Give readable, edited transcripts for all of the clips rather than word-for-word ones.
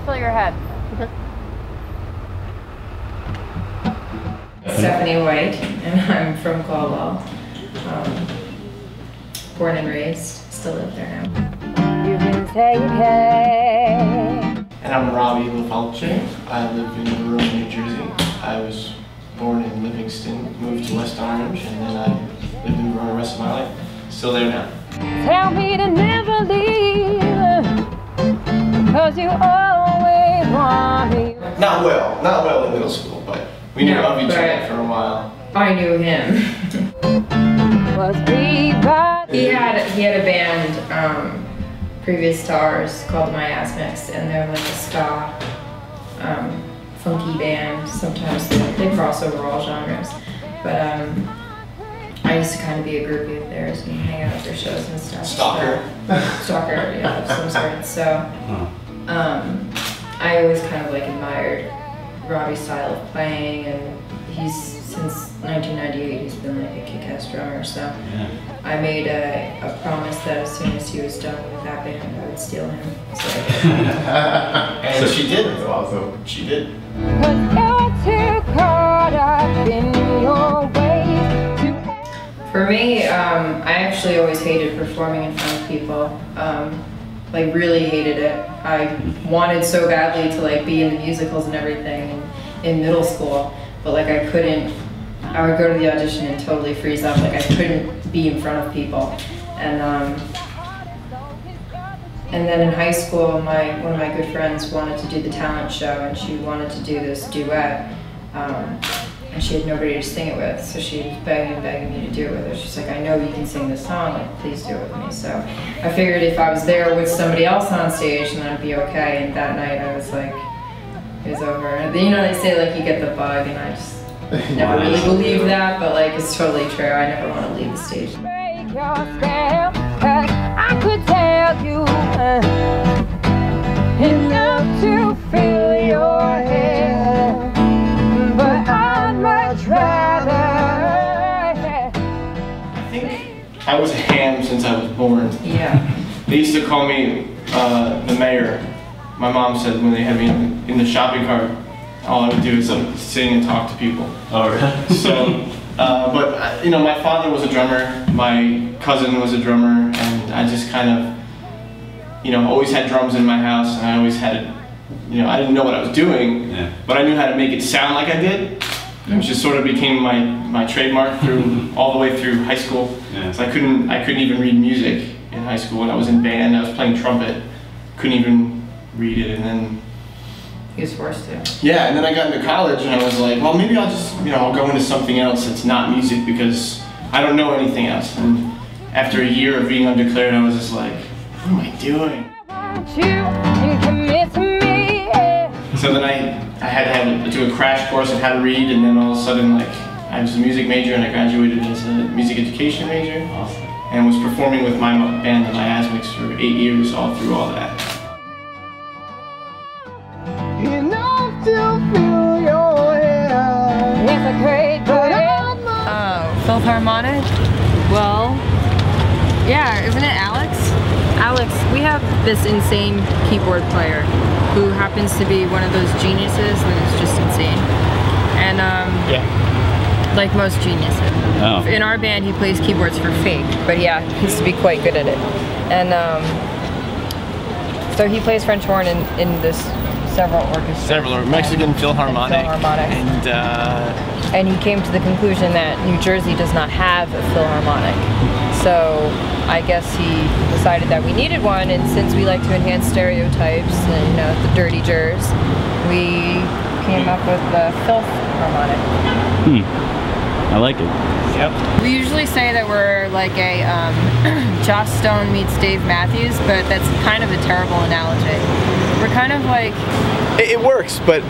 till your head. Stephanie White, and I'm from Caldwell. Born and raised, still live there now. You can take it. And I'm Robbie Lafalce. I live in rural New Jersey. I was born in Livingston, moved to West Orange, and then I lived in Verona the rest of my life. Still there now. Tell me to never leave, 'cause you always want me. Not well in middle school, but we knew of each other for a while. I knew him. He had a band previous to ours called My Ass Mix, and they're like a ska funky band. Sometimes they cross over all genres, but I used to kind of be a groupie of theirs and hang out at their shows and stuff. Stalker. Stalker, yeah, of some sort. So I always kind of like admired Robbie's style of playing, and since 1998 he's been like a kick-ass drummer. So I made a promise that as soon as he was done with that band, I would steal him. So and she did. Also, she did. For me, I actually always hated performing in front of people. Like really hated it. I wanted so badly to like be in the musicals and everything in middle school, but like I couldn't. I would go to the audition and totally freeze up. Like I couldn't be in front of people. And then in high school, one of my good friends wanted to do the talent show, and she wanted to do this duet. And she had nobody to sing it with, so she was begging me to do it with her. She's like, I know you can sing this song, like, please do it with me. So I figured if I was there with somebody else on stage, then I'd be okay. And that night I was like, it was over. And you know, they say like you get the bug, and I just never really believed that, but like it's totally true. I never want to leave the stage. Break your spell, 'cause I could tell you enough to fill your head, but I'd much rather. I think I was a ham since I was born. Yeah. They used to call me the mayor. My mom said when they had me in the shopping cart, all I would do is sing and talk to people. Oh, really? So, but you know, my father was a drummer, my cousin was a drummer, and I just kind of, you know, always had drums in my house, and I always had, you know, I didn't know what I was doing, but I knew how to make it sound like I did, which just sort of became my trademark through all the way through high school. So I couldn't even read music in high school. When I was in band, I was playing trumpet, couldn't even read it, and then He was forced to. yeah, and then I got into college and I was like, well, maybe I'll just, you know, I'll go into something else that's not music because I don't know anything else. And after a year of being undeclared, I was just like, what am I doing? So then I had to do a crash course on how to read, and then all of a sudden, like, I was a music major and I graduated as a music education major, and was performing with my band and My Ass Mix for 8 years, all through all that. Enough to fill your head. It's a great Philth Harmonic? Well, yeah, isn't it Alex? Alex, we have this insane keyboard player who happens to be one of those geniuses that is just insane. And like most geniuses. In our band he plays keyboards for fake, but yeah, he used to be quite good at it. And so he plays French horn in this several orchestras. Mexican Philharmonic. And he came to the conclusion that New Jersey does not have a Philharmonic. So I guess he decided that we needed one, and since we like to enhance stereotypes and, you know, the dirty jers, we came up with the Philth Harmonic. I like it. Yep. We usually say that we're like a Joss Stone meets Dave Matthews, but that's kind of a terrible analogy. We're kind of like... It works, but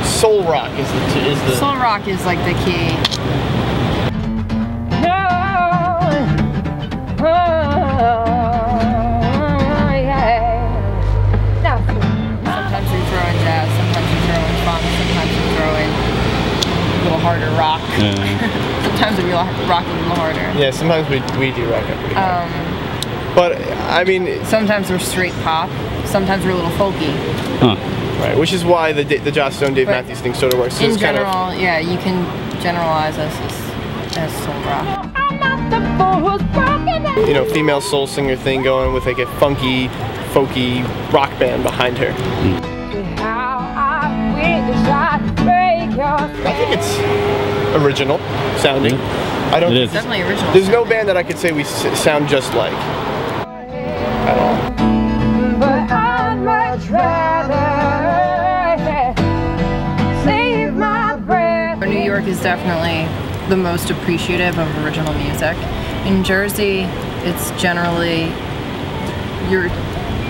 soul rock is the... Soul rock is like the key. Sometimes we throw in jazz, sometimes we throw in funk, sometimes we throw in a little harder rock. Sometimes we rock a little harder. Yeah, sometimes we do rock up pretty hard. But, I mean... Sometimes we're straight pop. sometimes we're a little folky. Huh. Right, which is why the Joss Stone, Dave But Matthews thing sort of works. So In it's kind of, general, yeah, you can generalize us as soul rock. you know, female soul singer thing going with like a funky, folky rock band behind her. I think it's original sounding. I don't. It It's is. definitely original. There's no band that I could say we sound just like at all. But I'd much rather save my breath. New York is definitely the most appreciative of original music. In Jersey, it's generally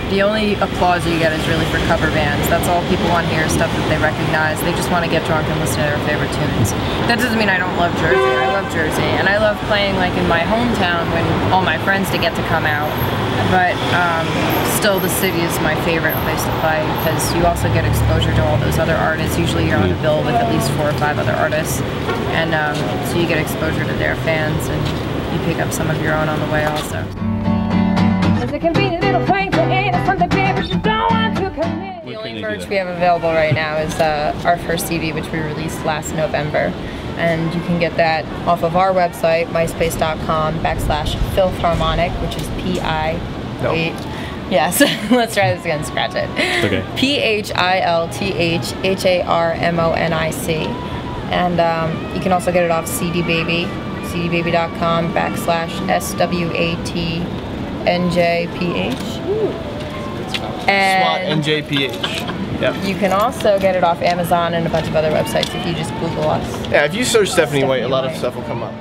the only applause you get is really for cover bands. That's all people want to hear, stuff that they recognize. They just want to get drunk and listen to their favorite tunes. That doesn't mean I don't love Jersey. I love Jersey, and I love playing like in my hometown when all my friends to get to come out. But still, the city is my favorite place to play because you also get exposure to all those other artists. Usually, you're on a bill with at least 4 or 5 other artists, and so you get exposure to their fans, and you pick up some of your own on the way also. It's a convenient little thing to eat. It's something big, but you don't want to commit. The only merch we have available right now is our first CD, which we released last November. And you can get that off of our website, myspace.com/Filtharmonic, which is P-I... No. Yes, let's try this again, scratch it. Okay. P-H-I-L-T-H-H-A-R-M-O-N-I-C. And you can also get it off CD Baby, cdbaby.com/SWATNJPH. And SWAT NJPH. Yeah. you can also get it off Amazon and a bunch of other websites if you just Google us. Yeah, if you search Stephanie White, a lot of White. stuff will come up.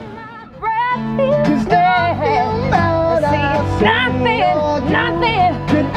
Nothing could